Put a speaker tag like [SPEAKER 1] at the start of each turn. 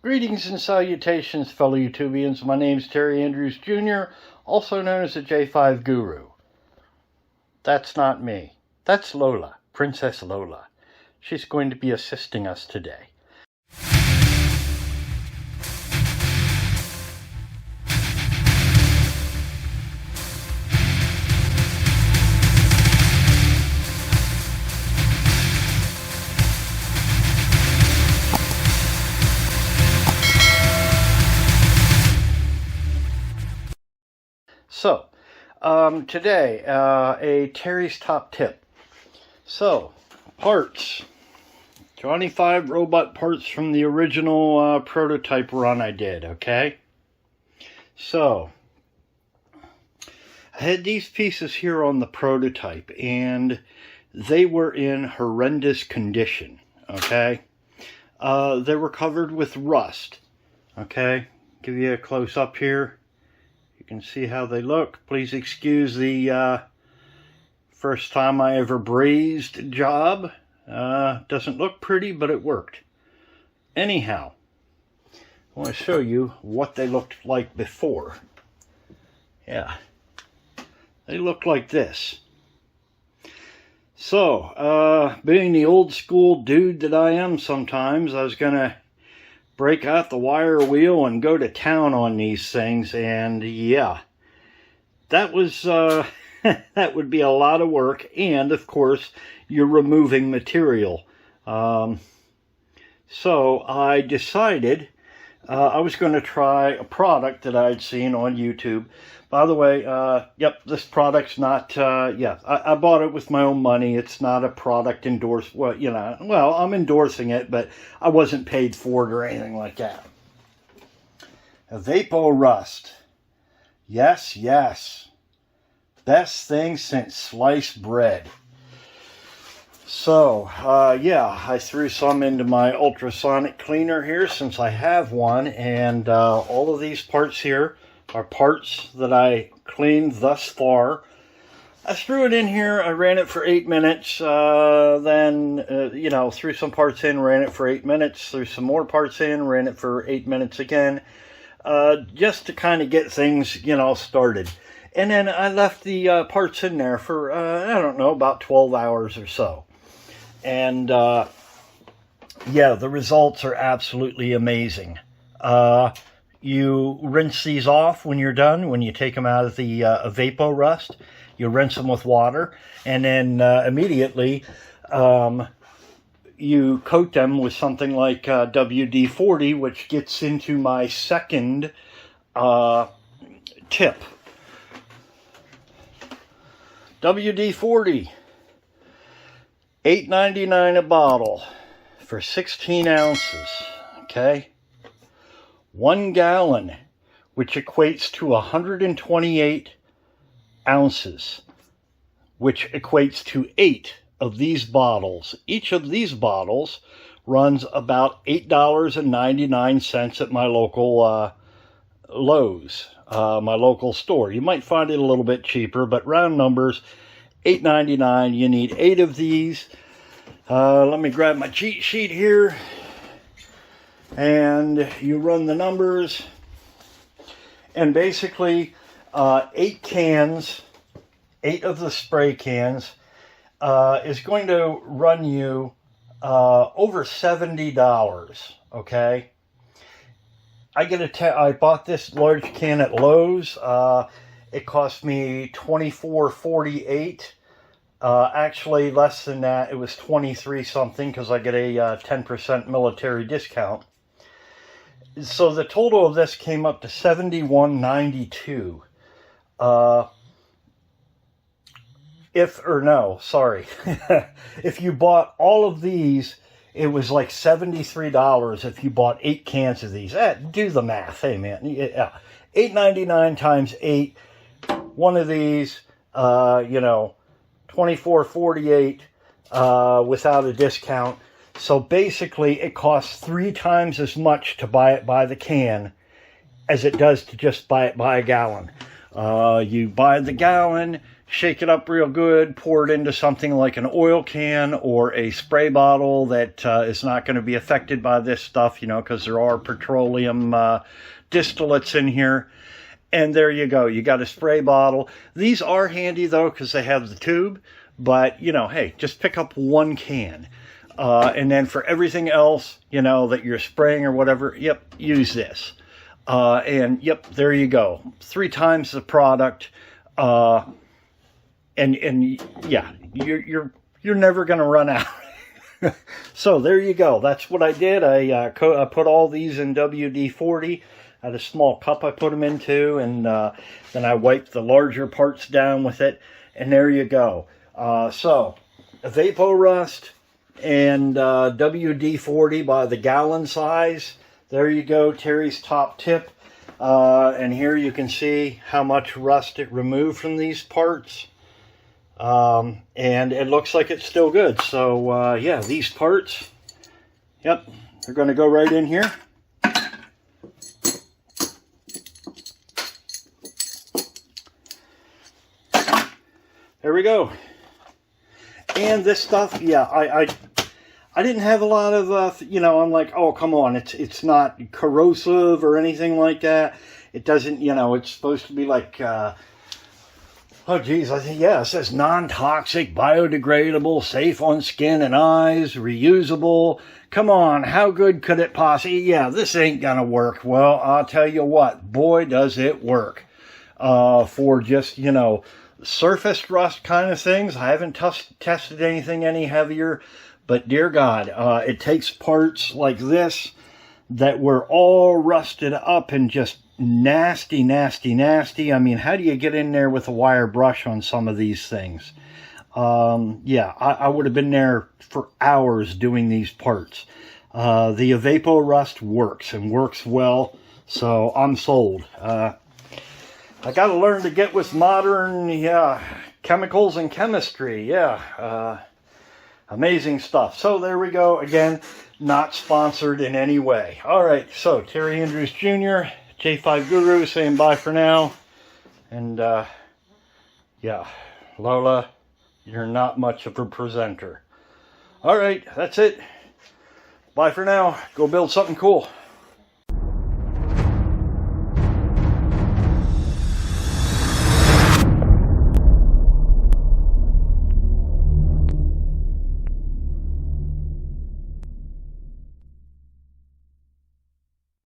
[SPEAKER 1] Greetings and salutations, fellow YouTubians. My name's Terry Andrews Jr., also known as the J5 Guru. That's not me. That's Lola, Princess Lola. She's going to be assisting us today. So, today, a Terry's Top Tip. So, parts. 25 robot parts from the original prototype run I did, okay? So, I had these pieces here on the prototype, and they were in horrendous condition, okay? They were covered with rust, okay? Give you a close-up here. You can see how they look. Please excuse the first time I ever brazed job. Doesn't look pretty, but it worked. Anyhow, I want to show you what they looked like before. Yeah, they look like this. So, being the old school dude that I am sometimes, I was going to break out the wire wheel and go to town on these things, and yeah, that was that would be a lot of work, and of course you're removing material. So I decided I was going to try a product that I'd seen on YouTube. By the way, yep, this product's not, I bought it with my own money. It's not a product endorsed, well, I'm endorsing it, but I wasn't paid for it or anything like that. Evapo-Rust. Yes, yes. Best thing since sliced bread. So, yeah, I threw some into my ultrasonic cleaner here since I have one, and all of these parts here are parts that I cleaned thus far. I threw it in here, I ran it for 8 minutes, then, threw some parts in, ran it for 8 minutes, threw some more parts in, ran it for 8 minutes again, just to kind of get things, started. And then I left the parts in there for, I don't know, about 12 hours or so. And, yeah, the results are absolutely amazing. You rinse these off when you're done, when you take them out of the Evapo-Rust. You rinse them with water, and then immediately you coat them with something like WD-40, which gets into my second tip. WD-40, $8.99 a bottle for 16 ounces, okay? 1 gallon, which equates to 128 ounces, which equates to 8 of these bottles. Each of these bottles runs about $8.99 at my local Lowe's, my local store. You might find it a little bit cheaper, but round numbers, $8.99. You need 8 of these. Let me grab my cheat sheet here. And you run the numbers, and basically 8 cans, 8 of the spray cans, is going to run you over $70, okay? I bought this large can at Lowe's. It cost me $24.48. Actually less than that. It was 23 something because I get a 10% military discount. So the total of this came up to $71.92. If you bought all of these, it was like $73 if you bought 8 cans of these. Do the math. Hey, man. Yeah. $8.99 times 8. One of these, $24.48 without a discount. So basically, it costs 3 times as much to buy it by the can as it does to just buy it by a gallon. You buy the gallon, shake it up real good, pour it into something like an oil can or a spray bottle that is not going to be affected by this stuff, you know, because there are petroleum distillates in here. And there you go. You got a spray bottle. These are handy, though, because they have the tube. But, you know, hey, just pick up one can. And then for everything else, you know, that you're spraying or whatever, yep, use this. And, yep, there you go. 3 times the product. And yeah, you're never going to run out. So there you go. That's what I did. I put all these in WD-40. I had a small cup I put them into, and then I wiped the larger parts down with it, and there you go. So, Evapo-Rust and WD-40 by the gallon size. There you go, Terry's top tip. And here you can see how much rust it removed from these parts. And it looks like it's still good. So, yeah, these parts, yep, they're going to go right in here. There we go. And this stuff, yeah, I didn't have a lot of, you know, I'm like, oh, come on, it's not corrosive or anything like that. It doesn't, you know, it's supposed to be like, oh, geez, I think, yeah, it says non-toxic, biodegradable, safe on skin and eyes, reusable. Come on, how good could it possibly, yeah, this ain't gonna work. Well, I'll tell you what, boy, does it work. For just, you know, surface rust kind of things. I haven't tested anything any heavier, but dear God, it takes parts like this that were all rusted up and just nasty, nasty, nasty. I mean, how do you get in there with a wire brush on some of these things? Yeah, I would have been there for hours doing these parts. The Evapo-Rust works and works well, so I'm sold. I got to learn to get with modern, yeah, chemicals and chemistry. Yeah, amazing stuff. So there we go. Again, not sponsored in any way. All right, so Terry Andrews Jr., J5 Guru, saying bye for now. And, yeah, Lola, you're not much of a presenter. All right, that's it. Bye for now. Go build something cool.